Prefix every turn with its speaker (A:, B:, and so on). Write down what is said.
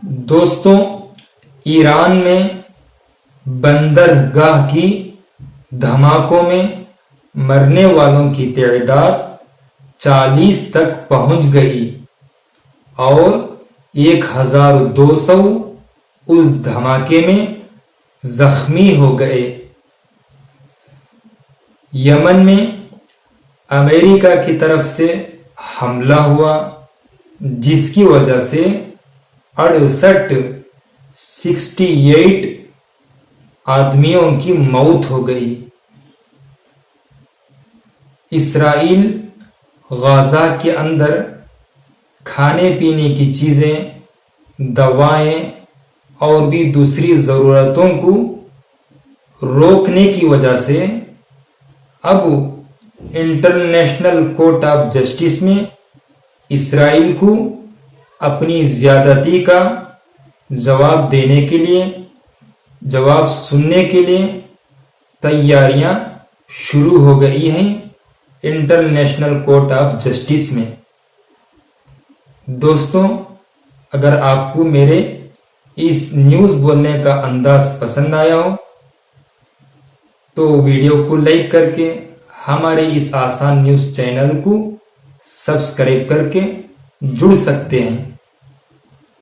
A: دوستوں، ایران میں بندرگاہ کی دھماکوں میں مرنے والوں کی تعداد 40 تک پہنچ گئی اور 1200 اس دھماکے میں زخمی ہو گئے۔ یمن میں امریکہ کی طرف سے حملہ ہوا جس کی وجہ سے 68 آدمیوں کی موت ہو گئی۔ اسرائیل غزہ کے اندر کھانے پینے کی چیزیں، دوائیں اور بھی دوسری ضرورتوں کو روکنے کی وجہ سے اب انٹرنیشنل کورٹ آف جسٹس میں اسرائیل کو اپنی زیادتی کا جواب دینے کے لیے، جواب سننے کے لیے تیاریاں شروع ہو گئی ہیں انٹرنیشنل کورٹ آف جسٹس میں۔ دوستوں، اگر آپ کو میرے اس نیوز بولنے کا انداز پسند آیا ہو تو ویڈیو کو لائک کر کے ہمارے اس آسان نیوز چینل کو سبسکرائب کر کے جڑ سکتے ہیں۔